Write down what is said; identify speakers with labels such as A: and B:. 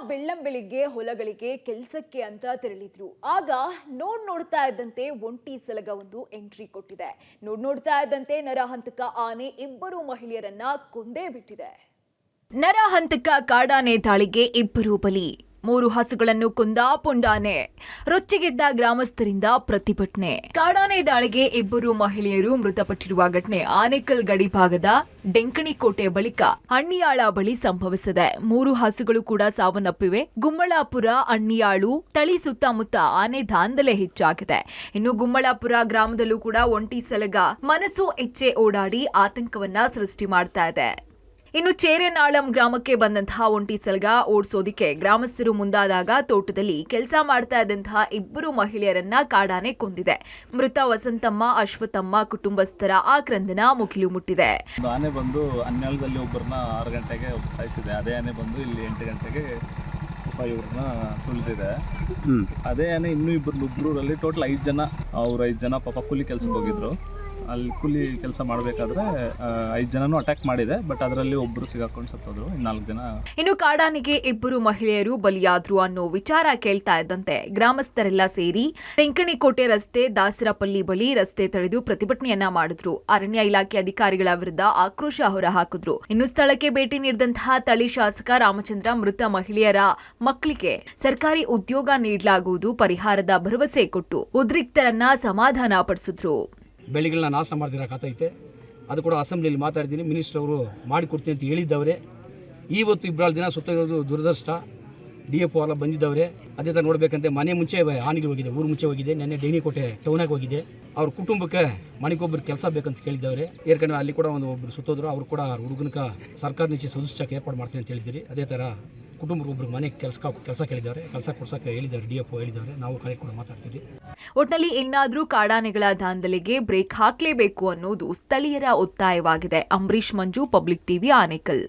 A: ಬೆಳ್ಳಂಬೆಳಿಗ್ಗೆ ಹೊಲಗಳಿಗೆ ಕೆಲಸಕ್ಕೆ ಅಂತ ತೆರಳಿದ್ರು. ಆಗ ನೋಡ್ತಾ ಇದ್ದಂತೆ ಒಂಟಿ ಸಲಗ ಒಂದು ಎಂಟ್ರಿ ಕೊಟ್ಟಿದೆ. ನೋಡ್ತಾ ಇದ್ದಂತೆ ನರಹಂತಕ ಆನೆ ಇಬ್ಬರು ಮಹಿಳೆಯರನ್ನ ಕೊಂದೇ ಬಿಟ್ಟಿದೆ. ನರಹಂತಕ ಕಾಡಾನೆ ದಾಳಿಗೆ ಇಬ್ಬರು ಬಲಿ. 3 ಹಸುಗಳನ್ನು ಕೊಂದ ಪುಂಡಾನೆ. ರೊಚ್ಚಿಗೆದ್ದ ಗ್ರಾಮಸ್ಥರಿಂದ ಪ್ರತಿಭಟನೆ. ಕಾಡಾನೆ ದಾಳಿಗೆ ಇಬ್ಬರು ಮಹಿಳೆಯರು ಮೃತಪಟ್ಟಿರುವ ಘಟನೆ ಆನೇಕಲ್ ಗಡಿ ಭಾಗದ ಡೆಂಕಣಿಕೋಟೆ ಬಳಿಕ ಅಣ್ಣಿಯಾಳ ಬಳಿ ಸಂಭವಿಸಿದೆ. 3 ಹಸುಗಳು ಕೂಡ ಸಾವನ್ನಪ್ಪಿವೆ. ಗುಮ್ಮಳಾಪುರ, ಅಣ್ಣಿಯಾಳು, ತಳಿ ಸುತ್ತಮುತ್ತ ಆನೆ ದಾಂಧಲೆ ಹೆಚ್ಚಾಗಿದೆ. ಇನ್ನು ಗುಮ್ಮಳಾಪುರ ಗ್ರಾಮದಲ್ಲೂ ಕೂಡ ಒಂಟಿ ಸಲಗ ಮನಸ್ಸು ಇಚ್ಛೆ ಓಡಾಡಿ ಆತಂಕವನ್ನ ಸೃಷ್ಟಿ ಮಾಡ್ತಾ ಇದೆ. ಇನ್ನು ಚೇರೆನಾಳಂ ಗ್ರಾಮಕ್ಕೆ ಬಂದಂತಹ ಒಂಟಿ ಸಲಗ ಓಡಿಸೋದಿಕ್ಕೆ ಗ್ರಾಮಸ್ಥರು ಮುಂದಾದಾಗ ತೋಟದಲ್ಲಿ ಕೆಲಸ ಮಾಡ್ತಾ ಇದ್ದಂತಹ ಇಬ್ಬರು ಮಹಿಳೆಯರನ್ನ ಕಾಡಾನೆ ಕೊಂದಿದೆ. ಮೃತ ವಸಂತಮ್ಮ, ಅಶ್ವಥಮ್ಮ ಕುಟುಂಬಸ್ಥರ ಆಕ್ರಂದನ ಮುಗಿಲು ಮುಟ್ಟಿದೆ.
B: ಆನೆ ಬಂದು ಅನ್ಯಾಳದಲ್ಲಿ ಒಬ್ಬರನ್ನ 6 ಗಂಟೆಗೆ ಸಾಯಿಸಿದೆ. ಅದೇ ಆನೆ ಬಂದು ಇಲ್ಲಿ 8 ಗಂಟೆಗೆ ಇವ್ರನ್ನ ತುಳಿದಿದೆ. ಅದೇ ಆನೆ ಇನ್ನೂ ಇಬ್ಬರಲ್ಲಿ ಟೋಟಲ್ 5 ಜನ. ಅವ್ರು 5 ಜನ ಪಾಪ ಕೂಲಿ ಕೆಲ್ಸಕ್ಕೆ ಹೋಗಿದ್ರು. ಅಲ್ಲಿ ಕೂಲಿ ಕೆಲಸ ಮಾಡಬೇಕಾದ್ರೆ 5 ಜನನೂ ಅಟ್ಯಾಕ್ ಮಾಡಿದೆ. ಬಟ್ ಅದರಲ್ಲಿ ಒಬ್ಬರು ಸಿಗಾಕೊಂಡು ಸತ್ತೋದ್ರು. 4 ಜನ.
A: ಇನ್ನು ಕಾಡಾನೆಗೆ ಇಬ್ಬರು ಮಹಿಳೆಯರು ಬಲಿಯಾದ್ರು ಅನ್ನೋ ವಿಚಾರ ಕೇಳ್ತಾ ಇದ್ದಂತೆ ಗ್ರಾಮಸ್ಥರೆಲ್ಲ ಸೇರಿ ತೆಂಕಣಿಕೋಟೆ ರಸ್ತೆ ದಾಸರಪಲ್ಲಿ ಬಳಿ ರಸ್ತೆ ತಡೆದು ಪ್ರತಿಭಟನೆಯನ್ನ ಮಾಡಿದ್ರು. ಅರಣ್ಯ ಇಲಾಖೆ ಅಧಿಕಾರಿಗಳ ವಿರುದ್ಧ ಆಕ್ರೋಶ ಹೊರಹಾಕಿದ್ರು. ಇನ್ನು ಸ್ಥಳಕ್ಕೆ ಭೇಟಿ ನೀಡಿದಂತಹ ತಳಿ ಶಾಸಕ ರಾಮಚಂದ್ರ ಮೃತ ಮಹಿಳೆಯರ ಮಕ್ಕಳಿಗೆ ಸರ್ಕಾರಿ ಉದ್ಯೋಗ ನೀಡಲಾಗುವುದು, ಪರಿಹಾರದ ಭರವಸೆ ಕೊಟ್ಟು ಉದ್ರಿಕ್ತರನ್ನ ಸಮಾಧಾನ ಪಡಿಸಿದ್ರು.
C: ಬೆಳೆಗಳನ್ನ ನಾಶ ಮಾಡ್ತಿರೋಕತ್ತೈತೆ. ಅದು ಕೂಡ ಅಸೆಂಬ್ಲಿಯಲ್ಲಿ ಮಾತಾಡಿದ್ದೀನಿ. ಮಿನಿಸ್ಟರ್ ಅವರು ಮಾಡಿಕೊಡ್ತೀನಿ ಅಂತ ಹೇಳಿದ್ದವ್ರೆ. ಇವತ್ತು 2 ದಿನ ಸುತ್ತಿರೋದು ದುರದೃಷ್ಟ. DFO ಎಲ್ಲ ಬಂದಿದ್ದವ್ರೆ. ಅದೇ ಥರ ನೋಡಬೇಕಂತೆ ಮನೆ ಮುಂಚೆ ಹಾನಿಗೆ ಹೋಗಿದೆ, ಊರು ಮುಂಚೆ ಹೋಗಿದೆ. ನೆನ್ನೆ ಡೆಂಕಣಿಕೋಟೆ ಟೌನಾಗೆ ಹೋಗಿದೆ. ಅವ್ರ ಕುಟುಂಬಕ್ಕೆ ಮನೆಗೊಬ್ಬರು ಕೆಲಸ ಬೇಕಂತ ಕೇಳಿದ್ದವ್ರೆ. ಏರ್ಕಂಡು ಅಲ್ಲಿ ಕೂಡ ಒಬ್ಬರು ಸುತ್ತೋದ್ರು. ಅವರು ಕೂಡ ಹುಡುಗನಕ ಸರ್ಕಾರ ನಿಶ್ಚಯ ಸದಸ್ಯಕ್ಕೆ ಏರ್ಪಾಡು ಮಾಡ್ತೀನಿ ಅಂತ ಹೇಳಿದ್ದೀರಿ. ಅದೇ ಥರ ಕುಟುಂಬಕ್ಕೊಬ್ಬರು ಮನೆ ಕೆಲಸ ಕೇಳಿದವ್ರೆ, ಕೆಲಸ ಕೊಡ್ಸಕ್ಕೆ ಹೇಳಿದ್ದಾರೆ. DFO ಹೇಳಿದವ್ರೆ. ನಾವು ಕರೆ ಕೂಡ ಮಾತಾಡ್ತೀವಿ.
A: ಒಟ್ನಲ್ಲಿ ಇನ್ನಾದ್ರೂ ಕಾಡಾನೆಗಳ ದಾಂಧಲೆಗೆ ಬ್ರೇಕ್ ಹಾಕಲೇಬೇಕು ಅನ್ನೋದು ಸ್ಥಳೀಯರ ಒತ್ತಾಯವಾಗಿದೆ. ಅಂಬರೀಶ್ ಮಂಜು, ಪಬ್ಲಿಕ್ ಟಿವಿ, ಆನೇಕಲ್.